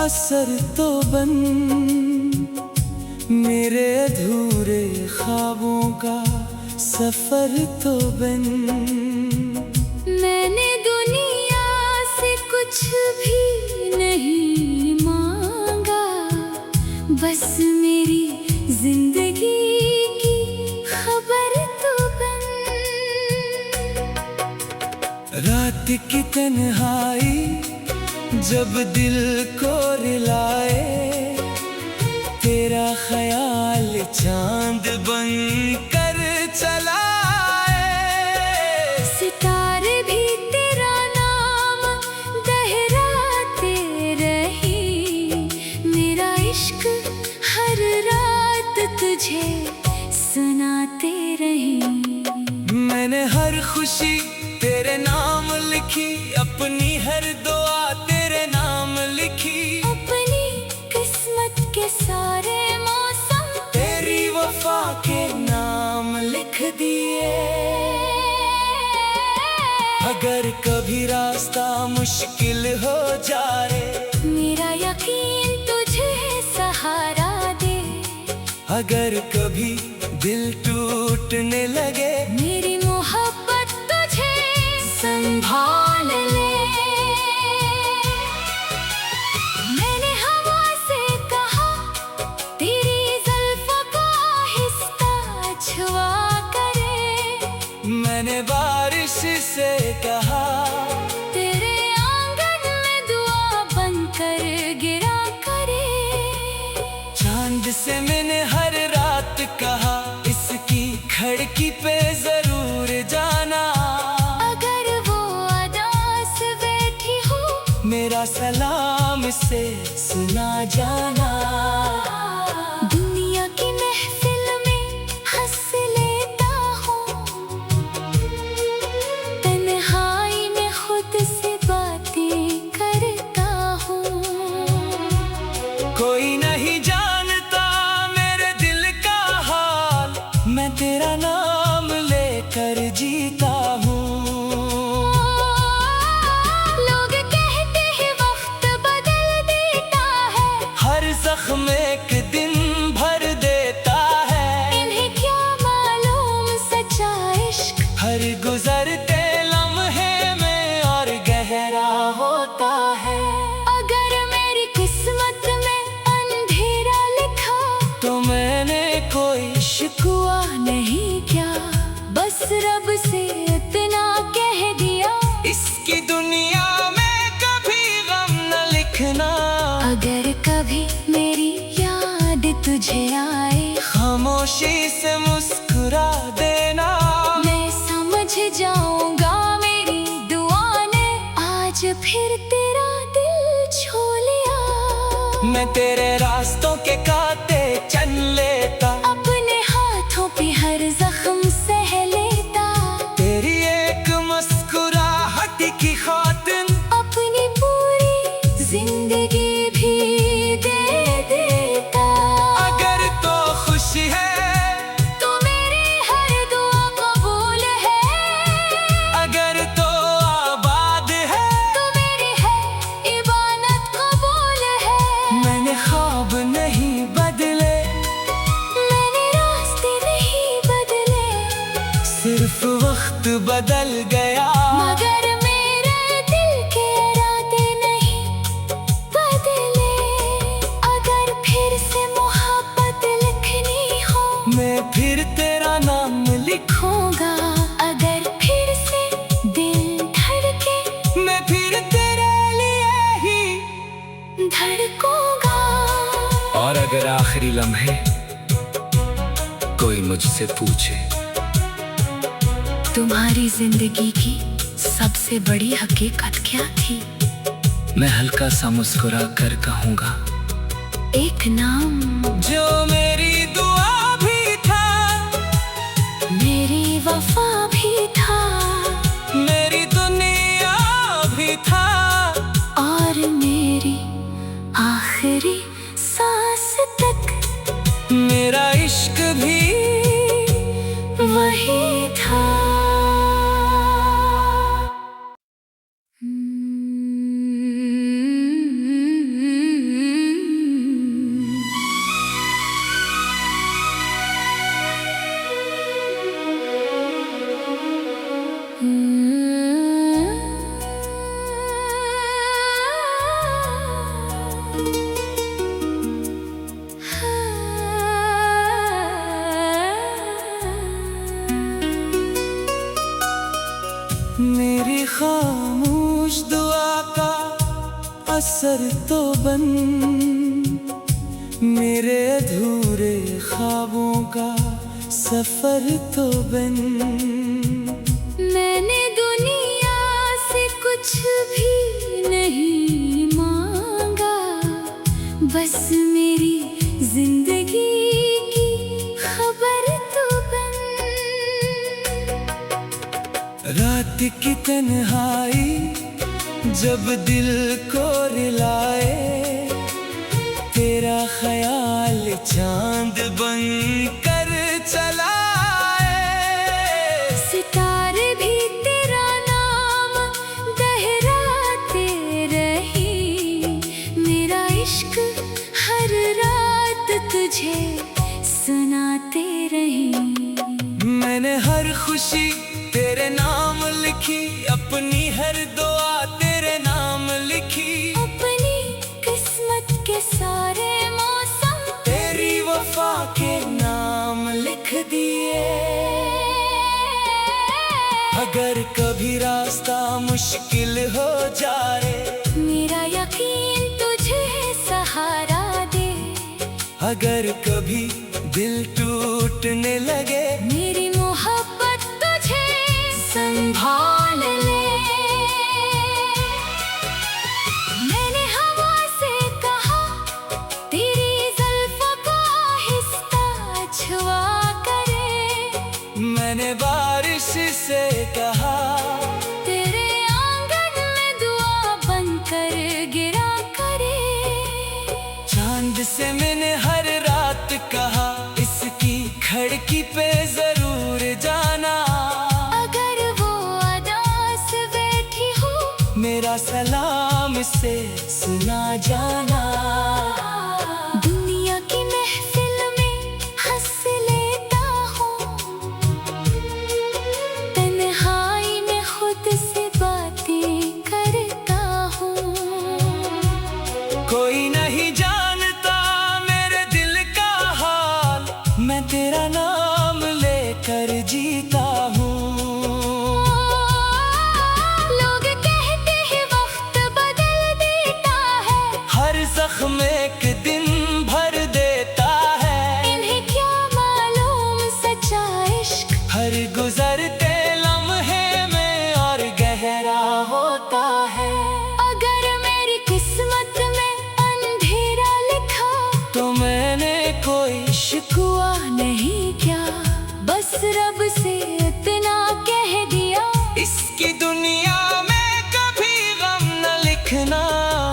असर तो बन, मेरे अधूरे ख्वाबों का सफर तो बन। मैंने दुनिया से कुछ भी नहीं मांगा, बस मेरी जिंदगी की खबर तो बन। रात की तन्हाई जब दिल को रुलाए, तेरा ख्याल चांद बन कर चला आए। सितारे भी तेरा नाम दोहराते रही, मेरा इश्क हर रात तुझे सुनाते रही। मैंने हर खुशी तेरे नाम लिखी, अपनी हर दुआ तेरे नाम लिखी। अपनी किस्मत के सारे मौसम तेरी वफा के नाम लिख दिए। अगर कभी रास्ता मुश्किल हो जाए, मेरा यकीन तुझे सहारा दे। अगर कभी दिल टूटने लगे, मेरी मोहब्बत तुझे संभाल ले। मैंने हवा से कहा, तेरी जुल्फों को आहिस्ता छुआ करे। मैंने बारिश से कहा, तेरे आंगन में दुआ बनकर गिरा करे। चांद से मैंने हर रात कहा, इसकी खिड़की पे जरूर जाना। अगर वो अदास बैठी हो, मेरा सलाम से सुना जाना। दुनिया की महफिल में हंस लेता हूँ, तन्हाई में खुद से बातें करता हूँ। कोई नहीं जानता मेरे दिल का हाल, मैं तेरा नाम लेकर जीता हूँ। लोग कहते हैं वक्त बदल देता है, हर जख्म एक दिन भर देता है। इन्हें क्या मालूम सच्चा इश्क हर गुजरते लम्हे में और गहरा होता है। अगर मेरी किस्मत में अंधेरा लिखा, तो मैंने कोई शिकवा नहीं क्या, बस रब से इतना कह दिया। इसकी दुनिया में कभी गम न लिखना। अगर कभी मेरी याद तुझे आए, खामोशी से मुस्कुरा देना। मैं समझ जाऊंगा मेरी दुआ ने आज फिर तेरा दिल छू लिया। मैं तेरे रास्तों के कांटे चन लेता, अपने हाथों पे हर जख्म सह लेता। तेरी एक मुस्कुराहट की खातिर अपनी पूरी जिंदगी भी दे देता। अगर तो खुशी है, तो मेरी हर दुआ कबूल है। अगर तो आबाद है, तो मेरी है इबादत कबूल है। मैंने ख्वाब नहीं बदले, मैंने रास्ते नहीं बदले, सिर्फ वक्त बदल गया। मगर मेरे दिल के इरादे नहीं बदले। अगर फिर से मोहब्बत लिखनी हो, मैं फिर तेरा नाम लिखूंगा। अगर फिर से दिल धड़के, मैं फिर तेरे लिए ही धड़कूंगा। और अगर आखिरी लम्हे कोई मुझसे पूछे, तुम्हारी जिंदगी की सबसे बड़ी हकीकत क्या थी, मैं हल्का सा मुस्कुरा कर कहूँगा, एक नाम जो मेरी दुआ भी था, मेरी वफा भी था, मेरी दुनिया भी था, और मेरी आखिरी सांस तक मेरा इश्क भी वही था। असर तो बन, मेरे अधूरे ख्वाबों का सफर तो बन। मैंने दुनिया से कुछ भी नहीं मांगा, बस मेरी जिंदगी की खबर तो बन। रात की तन्हाई जब दिल को रुलाए, तेरा ख्याल चांद बन कर चला आए। सितारे भी तेरा नाम दोहराते रही, मेरा इश्क हर रात तुझे सुनाते रही। मैंने हर खुशी तेरे नाम लिखी, अपनी हर दुआ तेरे नाम लिखी। अपनी किस्मत के सारे मौसम तेरी वफा के नाम लिख दिए। अगर कभी रास्ता मुश्किल हो जाए, मेरा यकीन तुझे सहारा दे। अगर कभी दिल टूटने लगे, मेरी मोहब्बत तुझे संभाल ले। मैंने हवा से कहा, तेरी जुल्फों को आहिस्ता छुआ करे। मैंने बारिश से कहा, तेरे आंगन में दुआ बनकर गिरा करे। चांद से मैंने हर रात कहा, इसकी खिड़की पे जरूर जाना। अगर वो अदास बैठी हो, मेरा सलाम से सुना जाना। दुनिया की महफिल में हंस लेता हूँ, तन्हाई में खुद से बातें करता हूँ। कोई नहीं जानता मेरे दिल का हाल, मैं तेरा नाम लेकर जीता हूँ। लोग कहते हैं वक्त बदल देता है, हर जख्म एक दिन भर देता है। इन्हें क्या मालूम सच्चा इश्क हर गुजरते लम्हे में और गहरा होता है। अगर मेरी किस्मत में अंधेरा लिखा, तो मैंने कोई शिकवा नहीं क्या, बस रब से इतना कह दिया। इसकी दुनिया में कभी गम न लिखना।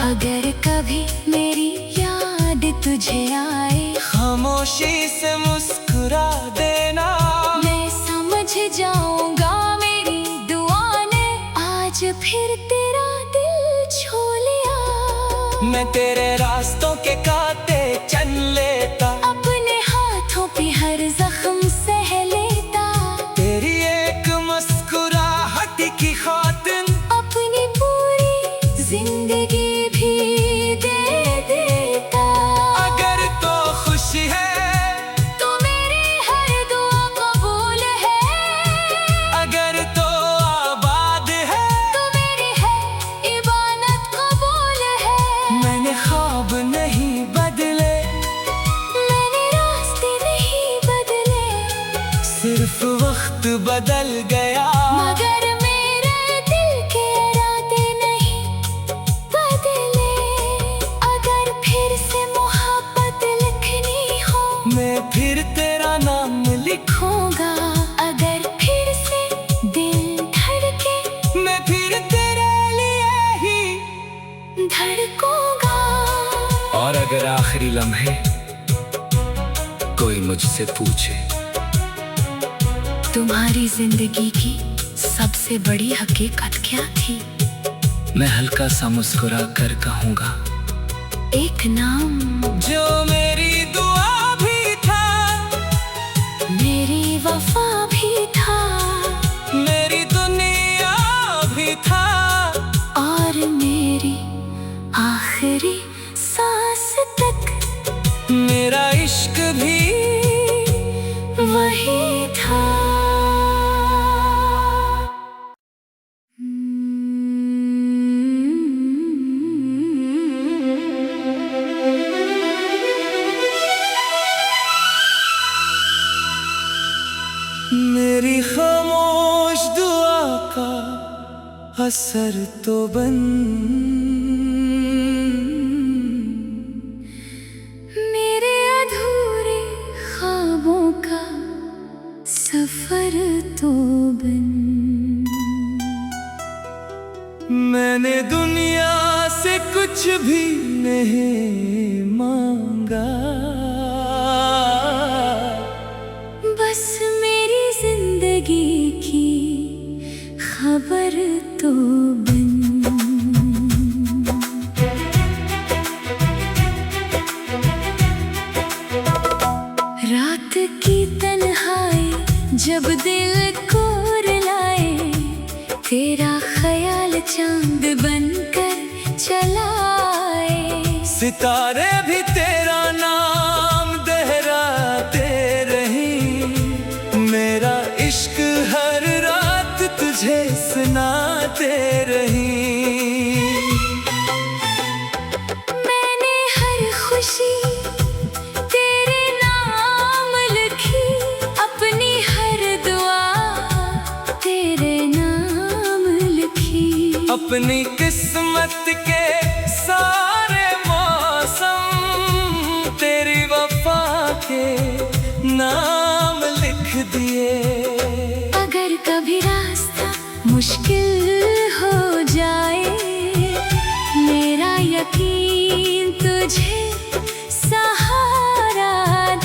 अगर कभी मेरी याद तुझे आए, खामोशी से मुस्कुरा देना। मैं समझ जाऊंगा मेरी दुआ ने आज फिर तेरा दिल छू लिया। मैं तेरे रास्तों के कांटे चन लेता, अपने हाथों पे हर जख्म सह लेता। तेरी एक मुस्कुराहट की खातिर अपनी पूरी जिंदगी भी दे देता। अगर तो खुशी है, तो मेरी हर दुआ कबूल है। अगर तो आबाद है, तो मेरी है इबादत कबूल है। मैंने ख्वाब नहीं बदले, मैंने रास्ते नहीं बदले, सिर्फ वक्त बदल गया। मगर मेरे दिल के इरादे नहीं बदले। अगर फिर से मोहब्बत लिखनी हो, मैं फिर तेरा नाम लिखूंगा। अगर फिर से दिल धड़के, मैं फिर तेरे लिए ही धड़कूंगा। और अगर आखिरी लम्हे कोई मुझसे पूछे, तुम्हारी जिंदगी की सबसे बड़ी हकीकत क्या थी, मैं हल्का सा मुस्कुरा कर कहूँगा, एक नाम जो मेरी दुआ भी था, मेरी वफा भी था, मेरी दुनिया भी था, और मेरी आखिरी सांस तक मेरा इश्क भी वही था। असर तो बन, मेरे अधूरे ख्वाबों का सफर तो बन। मैंने दुनिया से कुछ भी नहीं मांगा, बस मेरी जिंदगी की खबर तो बन। रात की तन्हाई जब दिल को रुलाए, तेरा ख्याल चांद बनकर चलाए। सितारे भी तेरा नाम दोहराते रही, मेरा इश्क हर रात तुझे सुनाते रही। मैंने हर खुशी तेरे नाम लिखी, अपनी हर दुआ तेरे नाम लिखी। अपनी किस्मत के सारे मौसम तेरी वफा के नाम लिख दिए। अगर कभी रास्ता मुश्किल हो जाए, मेरा यकीन तुझे सहारा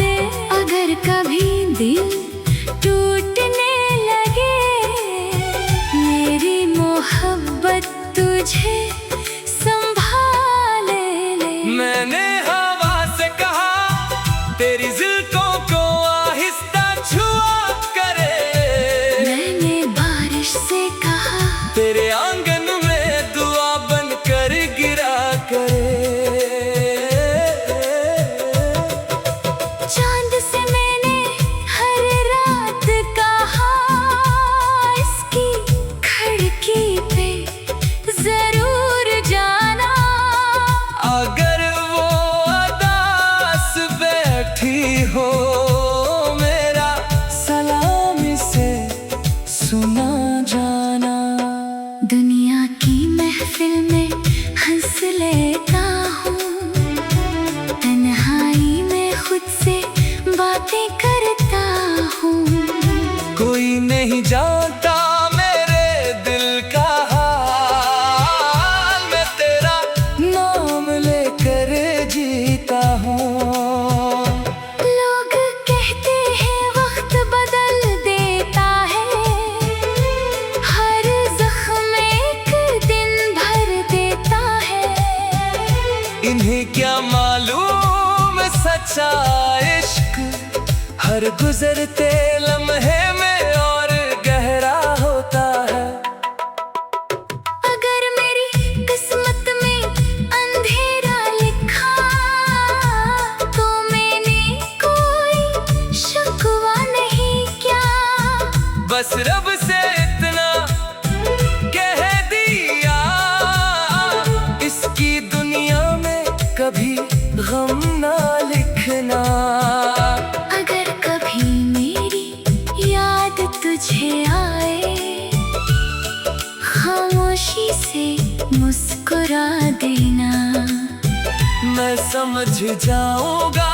दे। अगर कभी दिल टूटने लगे, मेरी मोहब्बत तुझे संभाले ले। मैंने हवा से कहा तेरी ज़िल्फ़ों को आहिस्ता छुआ करे, मैंने बारिश से कहा तेरे आंगन में दुआ बनकर गिरा करे। चांद से मैंने हर रात कहा, इसकी खिड़की पे जरूर जाना। अगर वो उदास बैठी हो, मेरा सलाम इसे सुना जाना। दुनिया की महफिल में हंस लेता हूँ, तन्हाई में खुद से बातें करता हूँ। कोई नहीं जानता मेरे दिल का हाल, मैं तेरा नाम लेकर जीता हूँ। लोग कहते हैं वक्त बदल देता है, हर जख्म एक दिन भर देता है। इन्हें क्या मालूम सच्चा इश्क हर गुजरते लम्हे में और गहरा होता है। अगर मेरी किस्मत में अंधेरा लिखा, तो मैंने कोई शिकवा नहीं किया। बस रब से इतना कह दिया, इसकी दुनिया में कभी गम ना लिखना। अगर कभी मेरी याद तुझे आए, खामोशी से मुस्कुरा देना। मैं समझ जाऊंगा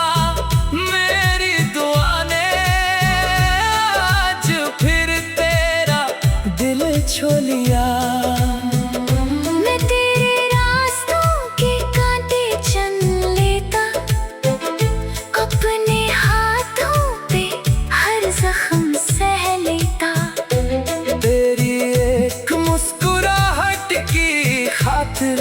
मेरी दुआ ने आज फिर तेरा दिल छू लिया। मैं तेरे रास्तों के कांटे चन लेता, अपने हाथों पे हर जख्म सह लेता। तेरी एक मुस्कुराहट की खातिर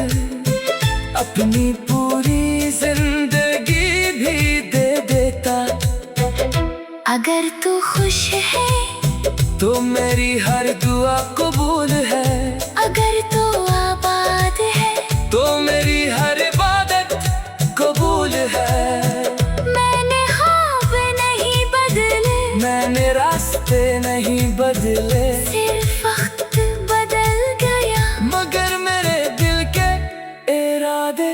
अपनी पूरी जिंदगी भी दे देता। अगर तू खुश है तो मेरी हर दुआ कबूल है, अगर तू आबाद है तो मेरी हर इबादत कबूल है। मैंने ख्वाब नहीं बदले, मैंने रास्ते नहीं बदले, सिर्फ वक्त बदल गया, मगर मेरे दिल के इरादे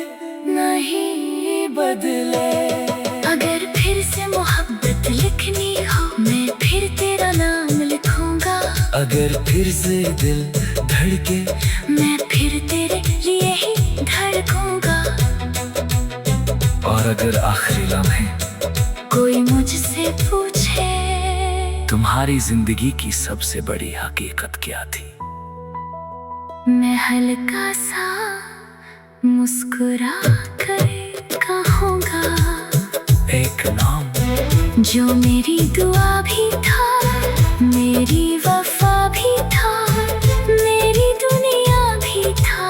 नहीं बदले। अगर फिर से मोहब्बत लिखनी हो, मैं फिर तेरा नाम लिखूंगा। अगर फिर से दिल धड़के मैं फिर तेरे लिए ही धड़कूंगा। और अगर आखिरी लम्हे कोई मुझसे पूछे तुम्हारी जिंदगी की सबसे बड़ी हकीकत क्या थी, मैं हल्का सा मुस्कुरा कर कहूँगा, एक नाम जो मेरी दुआ भी था, मेरी वफा भी था, मेरी दुनिया भी था,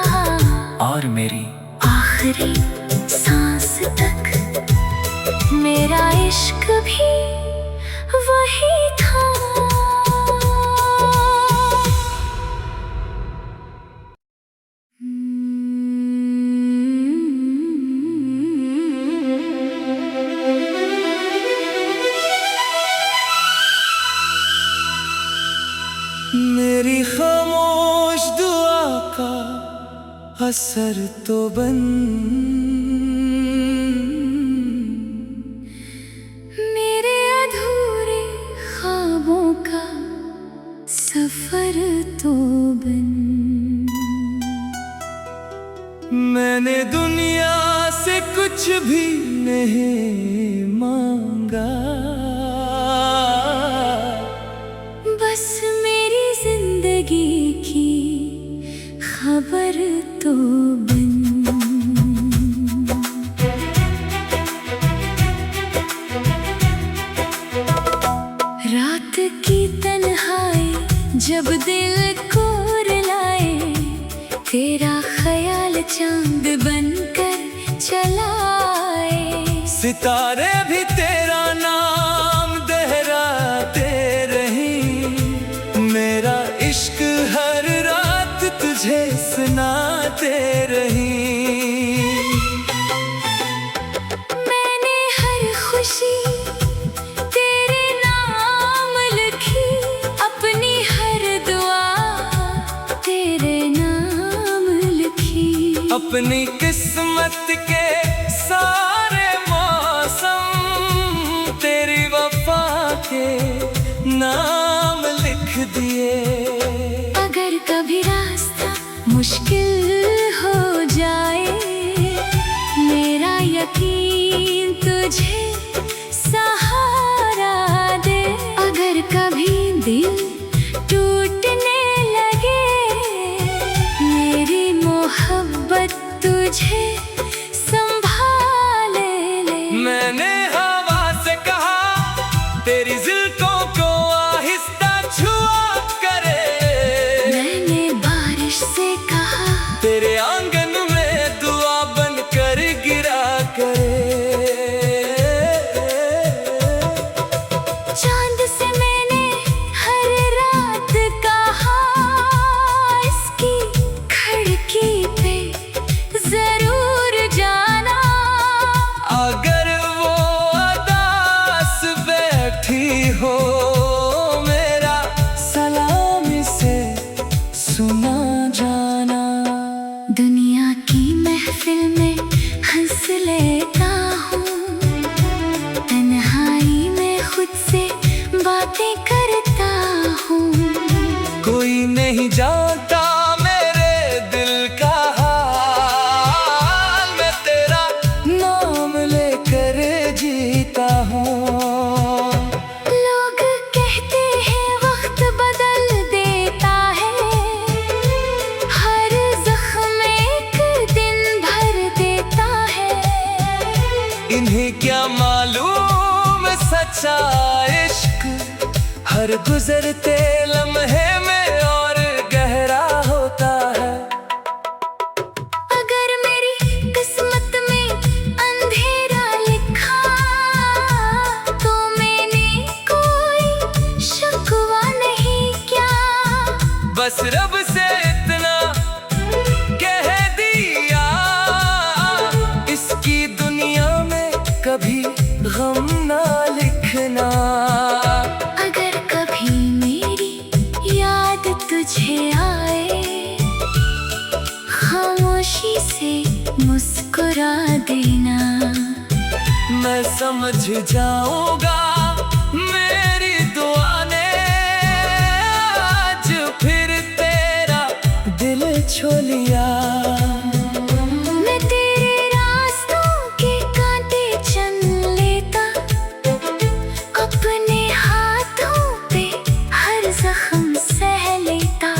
और मेरी आखिरी सांस तक मेरा इश्क भी वही था। मेरी खामोश दुआ का असर तो बन, मेरे अधूरे ख्वाबों का सफर तो बन। मैंने दुनिया से कुछ भी नहीं मांगा, बस मेरी जिंदगी की खबर तो बन। रात की तन्हाई जब दिल को रुलाए, तेरा ख्याल चांद बनकर चलाए। सितारे भी तेरा नाम दोहराते रही, मेरा इश्क हर रात तुझे सुनाते रही। मैंने हर खुशी तेरे नाम लिखी, अपनी हर दुआ तेरे नाम लिखी। अपनी किस्मत के सारे मौसम तेरी वफा के नाम लिख दिए। अगर कभी रास्ता मुश्किल हो जाए, मेरा यकीन तुझे सहारा दे। अगर कभी दिल टूटने लगे, मेरी मोहब्बत तुझे संभाले ले। मैंने हवा से कहा तेरी ज़िल्फ़ों को आहिस्ता छुआ करे, मैंने बारिश से कहा तेरे आंगन में दुआ बन कर गिरा करे। चांद से मैंने हर रात कहा, इसकी खिड़की पे जरूर जाना। अगर वो अदास बैठी हो, मेरा सलाम इसे सुना जाना। दुनिया की महफिल में हंस लेता हूँ, तन्हाई में खुद से बातें करता हूँ। कोई नहीं जानता मेरे दिल का हाल, मैं तेरा नाम लेकर जीता हूँ। लोग कहते हैं वक्त बदल देता है, हर जख्म एक दिन भर देता है। इन्हें क्या मालूम सच्चा इश्क हर गुजरते लम्हे में और गहरा होता है। अगर मेरी किस्मत में अंधेरा लिखा, तो मैंने कोई शिकवा नहीं किया। बस रब से इतना कह दिया, इसकी दुनिया में कभी गम ना लिखना। अगर कभी मेरी याद तुझे आए, खामोशी से मुस्कुरा देना। मैं समझ जाऊंगा मेरी दुआ ने आज फिर तेरा तो लिया। मैं तेरे रास्तों के कांटे चुन लेता, अपने हाथों पे हर जख्म सह लेता।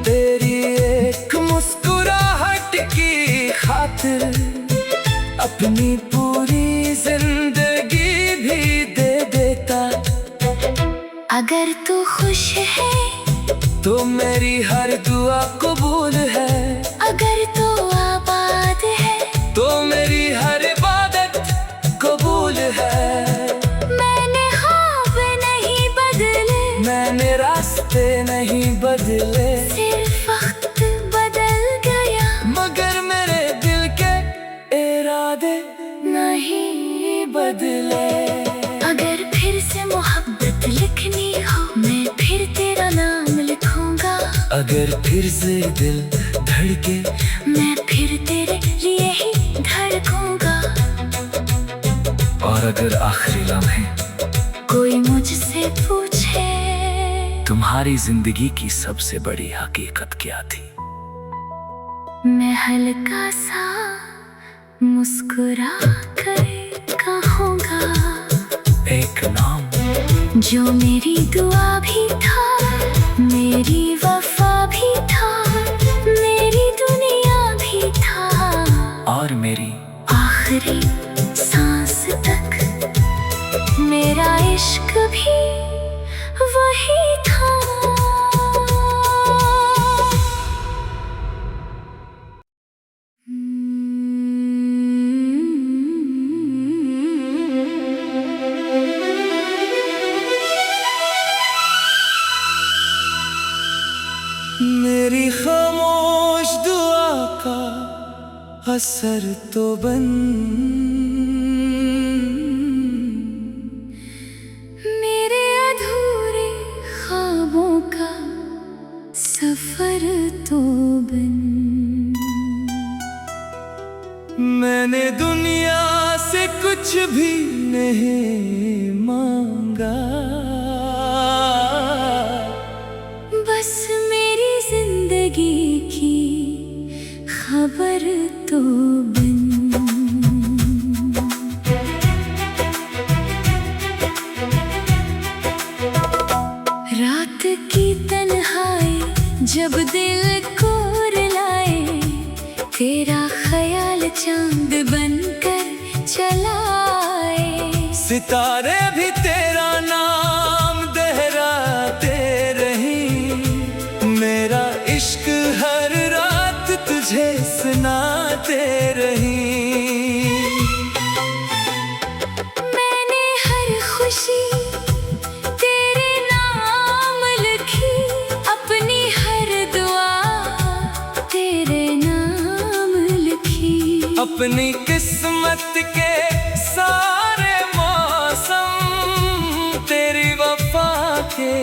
तेरी एक मुस्कुराहट की खातिर अपनी पूरी जिंदगी भी दे देता। अगर तू खुश है तो मेरी हर दुआ कबूल है। अगर तू आबाद है तो मेरी हर इबादत कबूल है। मैंने ख्वाब नहीं बदले, मैंने रास्ते नहीं बदले, सिर्फ वक्त बदल गया, मगर मेरे दिल के इरादे नहीं बदले। अगर फिर से मोहब्बत लिखनी हो, मैं फिर तेरा नाम लिखूंगा। अगर फिर से दिल धड़के, मैं फिर तेरे लिए ही धड़कूंगा। और अगर आखिरी लम्हे कोई मुझसे पूछे तुम्हारी जिंदगी की सबसे बड़ी हकीकत क्या थी, मैं हल्का सा मुस्कुरा कर कहूँगा, एक नाम जो मेरी दुआ भी था, मेरी वफा भी था, मेरी दुनिया भी था, और मेरी आखिरी सांस तक मेरा इश्क भी वही था। मेरी खामोश दुआ का असर तो बन, मेरे अधूरे ख्वाबों का सफर तो बन। मैंने दुनिया से कुछ भी नहीं मांगा, बस मेरी जिंदगी की खबर तो बन। रात की तन्हाई जब दिल को रुलाए, तेरा ख्याल चांद बनकर चलाए। सितारे भी तेरा नाम दोहराते रही, मेरा इश्क हर रात तुझे सुनाते रही। मैंने हर खुशी तेरे नाम लिखी, अपनी हर दुआ तेरे नाम लिखी। अपनी किस्मत के सारे मौसम तेरी वफा के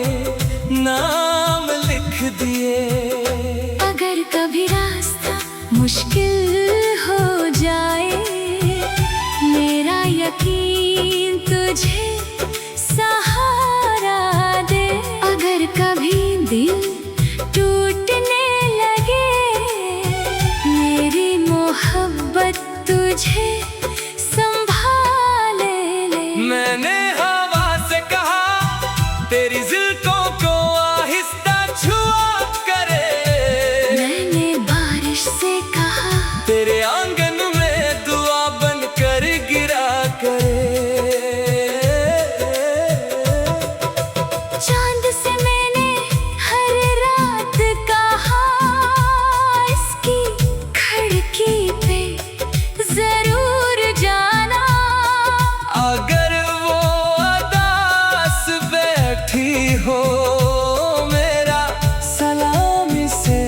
नाम लिख दिए। अगर कभी रास्ता मुश्किल हो जाए, मेरा यकीन तुझे सहारा दे। अगर कभी दिल टूटने लगे, मेरी मोहब्बत तुझे संभाले ले। मैंने हवा से कहा तेरी जिल्कों को आहिस्ता छुआ करे, मैंने बारिश से कहा तेरे आंगन में दुआ बनकर गिरा करे। चांद से मैंने हर रात कहा, इसकी खिड़की पे जरूर जाना। अगर वो अदास बैठी हो, मेरा सलाम इसे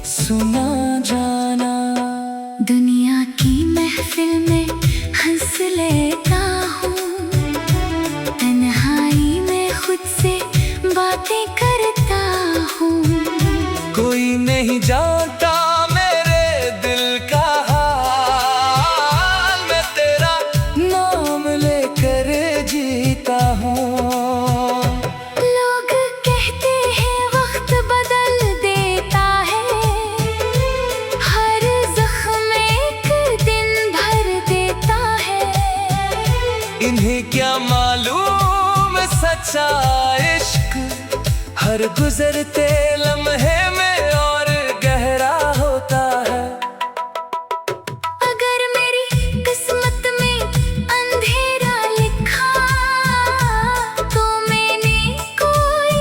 सुना जाना। दुनिया की महफिल में हंस लेता हूँ, तन्हाई में खुद से बातें करता हूँ। कोई नहीं जानता मेरे दिल का हाल, मैं तेरा नाम लेकर जीता हूँ। लोग कहते हैं वक्त बदल देता है, इन्हें क्या मालूम सच्चा इश्क हर गुजरते लम्हे में और गहरा होता है। अगर मेरी किस्मत में अंधेरा लिखा तो मैंने कोई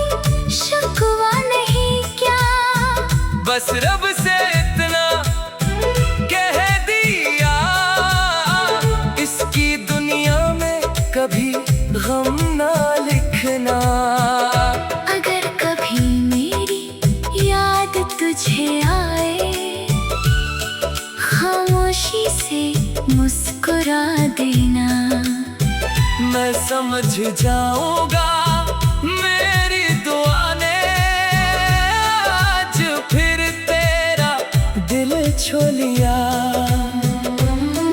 शिकवा नहीं क्या। बस रब से इतना कह दिया, इसकी दुनिया में कभी गम ना लिखना। अगर कभी मेरी याद तुझे आए खामोशी से मुस्कुरा देना। मैं समझ जाऊंगा मेरी दुआ ने आज फिर तेरा दिल छू लिया।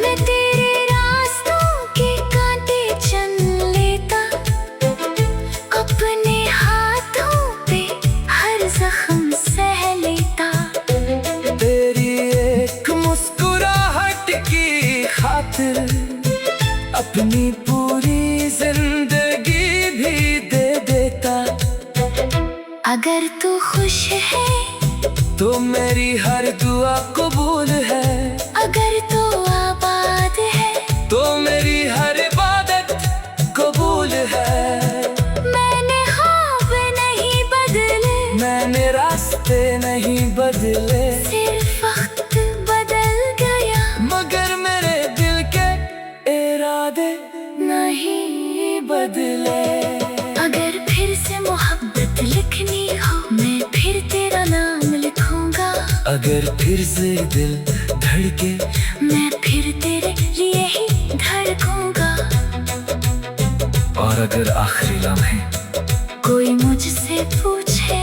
मैं तेरे रास्तों के कांटे चन लेता, अपने हाथों पे हर जख्म सह लेता। तेरी एक मुस्कुराहट की खातिर अपनी पूरी जिंदगी भी दे देता। अगर तू खुश है तो मेरी हर दुआ कबूल है। अगर तू आबाद है तो मेरी हर इबादत कबूल है। मैंने ख्वाब नहीं बदले, मैंने रास्ते नहीं बदले, सिर्फ वक्त बदल गया। मगर मेरे दिल के इरादे नहीं बदले। अगर फिर से मोहब्बत लिखनी हो मैं फिर तेरा नाम लिखूंगा। अगर फिर से दिल धड़के मैं फिर तेरे लिए ही धड़कूंगा। और अगर आखिरी लम्हे कोई मुझसे पूछे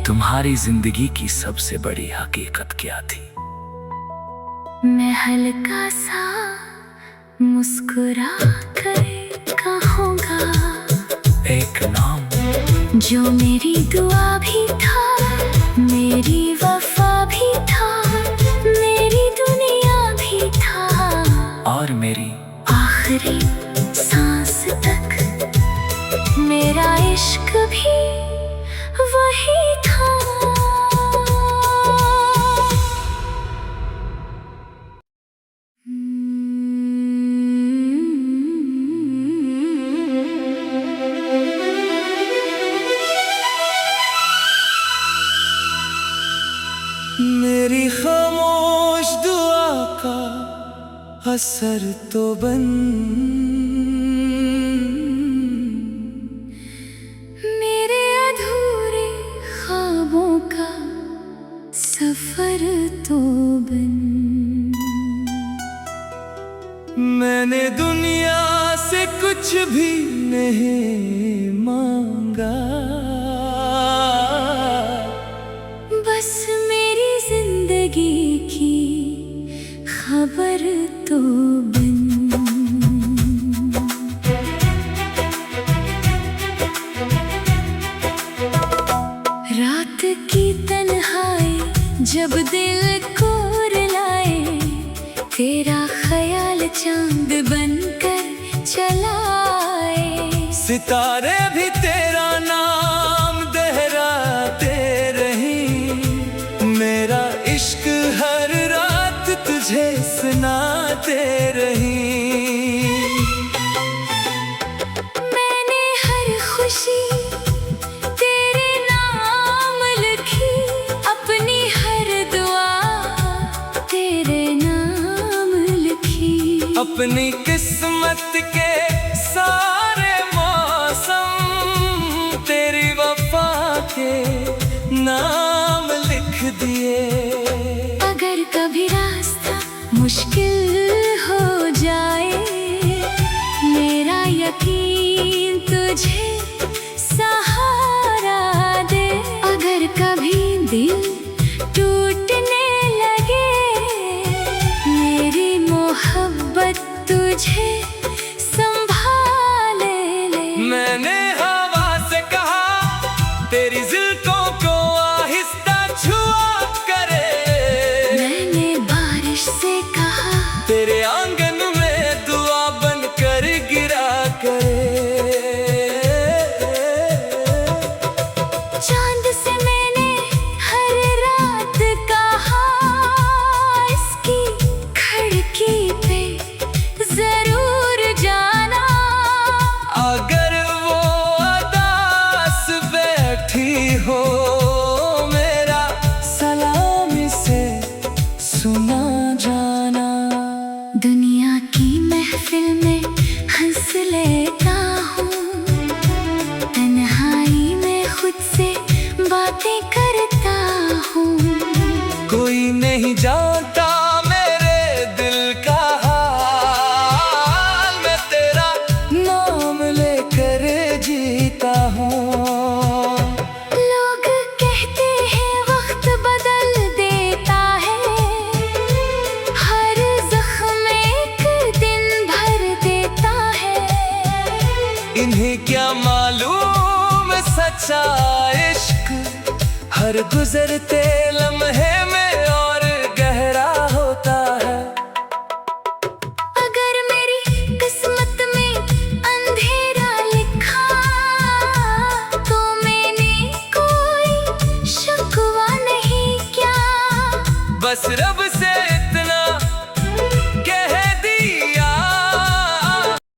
तुम्हारी जिंदगी की सबसे बड़ी हकीकत क्या थी, मैं हल्का सा मुस्कुरा कर कहूँगा एक नाम जो मेरी दुआ भी था, मेरी वफा भी था, मेरी दुनिया भी था। और मेरी आखिरी सांस तक मेरा इश्क भी वही था। मेरी खामोश दुआ का असर तो बन मेरे अधूरे ख्वाबों का सफर तो बन। मैंने दुनिया से कुछ भी नहीं मांगा, बस मेरी जिंदगी की खबर तो बन। रात की तन्हाई जब दिल को रुलाए, तेरा ख्याल चांद बनकर चलाए। सितारे भी तेरा नाम दोहराते रही, मेरा इश्क हर रात तुझे सुनाते रही। मैंने हर खुशी तेरे नाम लिखी, अपनी हर दुआ तेरे नाम लिखी। अपनी किस्मत के सारे मौसम तेरी वफा के नाम लिख दिए। अगर कभी रास्ता मुश्किल हो जाए, मेरा यकीन तुझे सहारा दे। अगर कभी दिल टूटने लगे, मेरी मोहब्बत तुझे संभाले ले। मैंने हवा से कहा तेरी जिल्कों को आहिस्ता छुआ करे, मैंने बारिश से कहा तेरे आंगन में दुआ बन कर गिरा महफिल में हंस लेता हूँ, तन्हाई में खुद से बातें करता हूँ। कोई नहीं जानता मेरे दिल का हाल, मैं तेरा नाम लेकर जीता हूँ। लोग कहते हैं वक्त बदल देता है, हर जख्म एक दिन भर देता है। इन्हें क्या मालूम सच्चा इश्क हर गुजरते